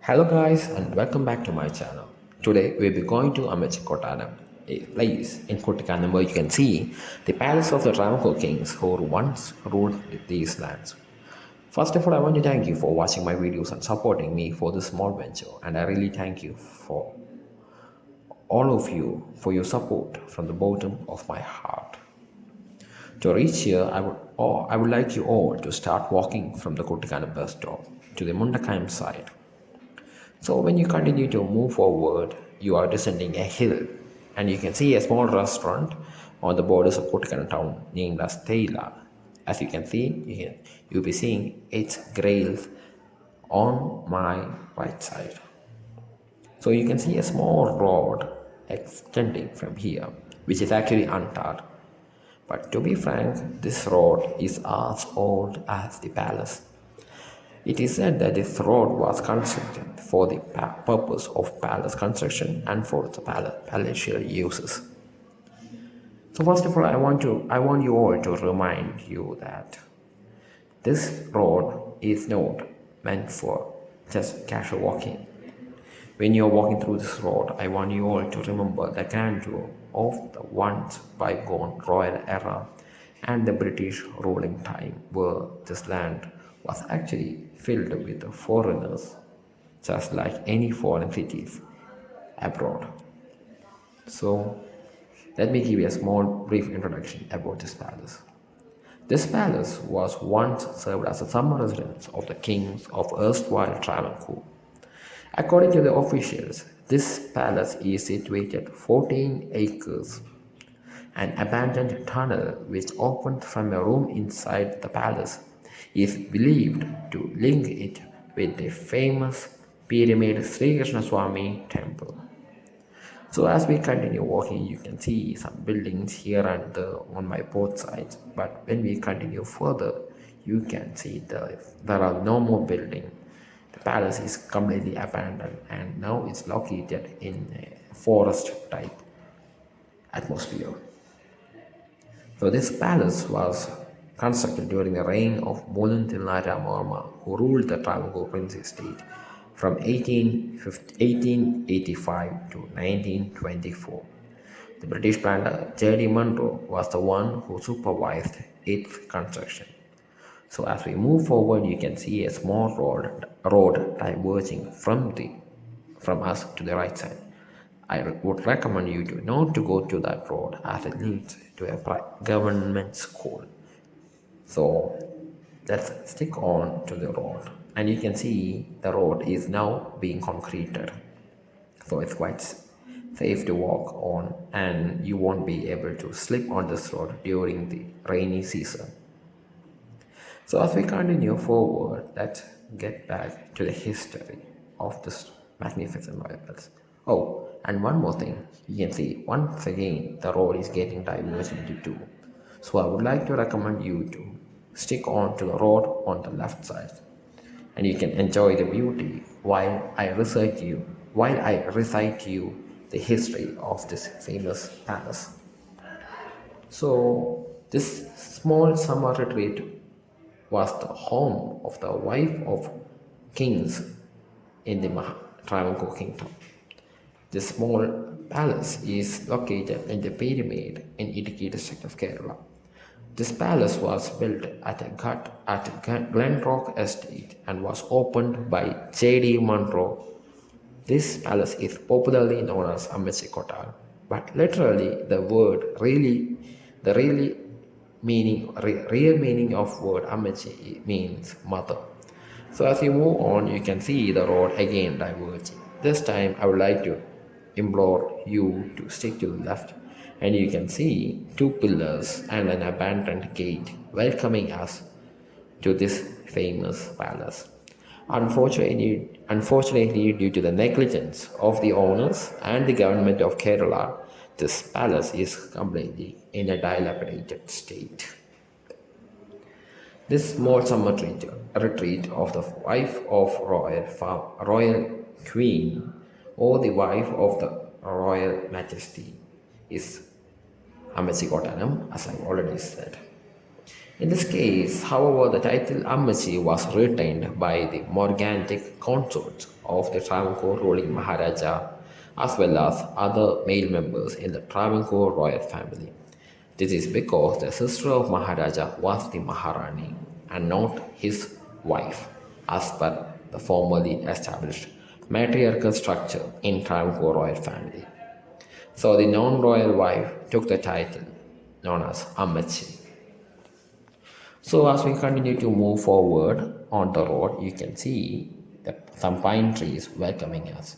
Hello guys and welcome back to my channel. Today we'll be going to Ammachikottaram, a place in Kuttakanam where you can see the palace of the Travancore kings who once ruled these lands. First of all, I want to thank you for watching my videos and supporting me for this small venture, and I really thank you for all of you for your support from the bottom of my heart. To reach here, I would like you all to start walking from the Kuttakanam bus stop to the Mundakayam side. So when you continue to move forward, you are descending a hill and you can see a small restaurant on the borders of Kuttakanam town named as Taila. As you can see, you'll be seeing its grills on my right side. So you can see a small road extending from here, which is actually untarred. But to be frank, this road is as old as the palace. It is said that this road was constructed for the purpose of palace construction and for the palatial uses. So first of all, I want you all to remind you that this road is not meant for just casual walking. When you are walking through this road, I want you all to remember the grandeur of the once bygone royal era and the British ruling time, where this land was actually filled with foreigners, just like any foreign cities abroad. So let me give you a small brief introduction about this palace. This palace was once served as a summer residence of the kings of erstwhile Travancore. According to the officials, this palace is situated 14 acres. An abandoned tunnel which opened from a room inside the palace is believed to link it with the famous Peermade Sreekrishna Swami temple. So as we continue walking, you can see some buildings here and there on my both sides. But when we continue further, you can see there are no more buildings. The palace is completely abandoned and now it's located in a forest type atmosphere. So this palace was constructed during the reign of Moolam Thirunal Rama Varma, who ruled the Travancore Prince Estate from 1885 to 1924. The British planter J D Munro was the one who supervised its construction. So as we move forward, you can see a small road diverging from us to the right side. I would recommend you to not to go to that road as it leads to a government school. So let's stick on to the road, and you can see the road is now being concreted, so it's quite safe to walk on and you won't be able to slip on this road during the rainy season. So as we continue forward, let's get back to the history of this magnificent palace. Oh, and one more thing, you can see once again the road is getting diverged into two. So I would like to recommend you to stick on to the road on the left side, and you can enjoy the beauty while I recite to you the history of this famous palace. So this small summer retreat was the home of the wife of kings in the Travancore kingdom. This small palace is located in the Peermade in Idukki district of Kerala. This palace was built at Ghat at Glenrock Estate and was opened by J D Munro. This palace is popularly known as Ammachikottaram, but literally the real meaning of word Ammachi means mother. So as you move on, you can see the road again diverging. This time I would like to implore you to stick to the left, and you can see two pillars and an abandoned gate welcoming us to this famous palace. Unfortunately, due to the negligence of the owners and the government of Kerala, this palace is completely in a dilapidated state. This small summer retreat of the wife of royal queen, or the wife of the royal majesty, is Ammachikottaram, as I've already said. In this case, however, the title Ammachi was retained by the morganatic consorts of the Travancore ruling Maharaja as well as other male members in the Travancore Royal Family. This is because the sister of Maharaja was the Maharani and not his wife, as per the formally established matriarchal structure in Travancore Royal Family. So the non-royal wife took the title known as Ammachi. So as we continue to move forward on the road, you can see some pine trees welcoming us,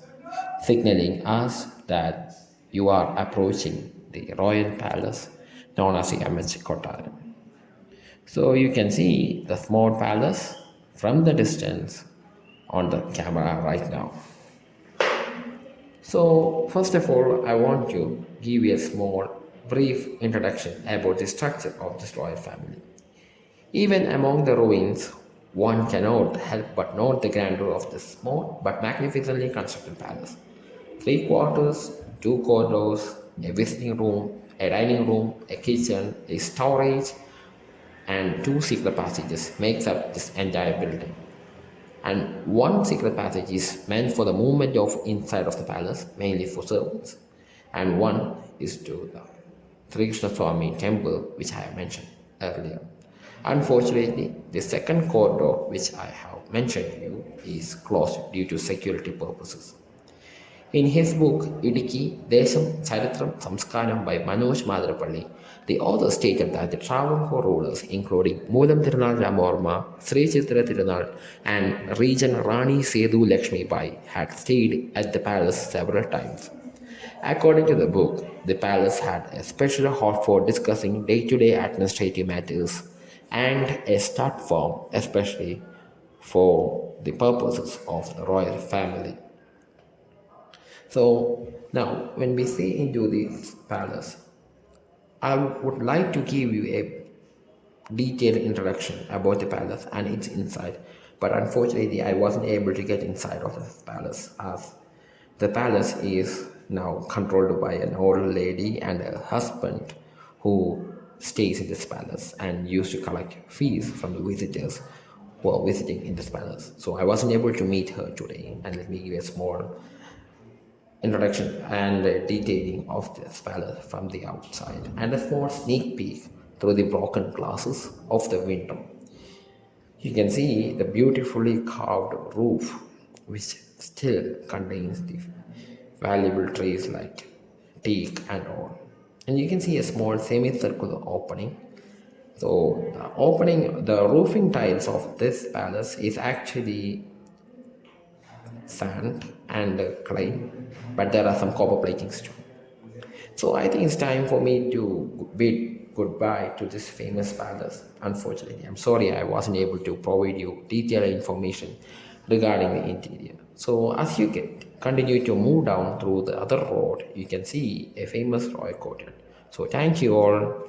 signaling us that you are approaching the royal palace known as the Ammachikottaram. So you can see the small palace from the distance on the camera right now. So first of all, I want to give you a small brief introduction about the structure of this royal family. Even among the ruins, one cannot help but note the grandeur of this small but magnificently constructed palace. 3 quarters, 2 corridors, a visiting room, a dining room, a kitchen, a storage, and 2 secret passages makes up this entire building. And 1 secret passage is meant for the movement of inside of the palace, mainly for servants, and 1 is to the Sreekrishna Swami temple, which I have mentioned earlier. Unfortunately, the second corridor, which I have mentioned to you, is closed due to security purposes. In his book Idukki, Desham, Charitram, Samskaram by Manoj Madarapalli, the author stated that the Travancore rulers, including Moolam Thirunal Rama Varma, Sri Chitra Thirunal, and Regent Rani Sethu Lakshmi Bai had stayed at the palace several times. According to the book, the palace had a special hall for discussing day-to-day administrative matters and a stud farm, especially for the purposes of the royal family. So now, when we see into this palace, I would like to give you a detailed introduction about the palace and its inside, but unfortunately I wasn't able to get inside of the palace, as the palace is now controlled by an old lady and a husband who stays in this palace and used to collect fees from the visitors who are visiting in this palace. So I wasn't able to meet her today, and let me give a small introduction and detailing of this palace from the outside and a small sneak peek through the broken glasses of the window. You can see the beautifully carved roof, which still contains the valuable trees like teak and all. And you can see a small semicircular opening. So the roofing tiles of this palace is actually sand and clay, but there are some copper platings too. So I think it's time for me to bid goodbye to this famous palace. Unfortunately, I'm sorry I wasn't able to provide you detailed information regarding the interior. So as you continue to move down through the other road, you can see a famous royal courtyard. So thank you all.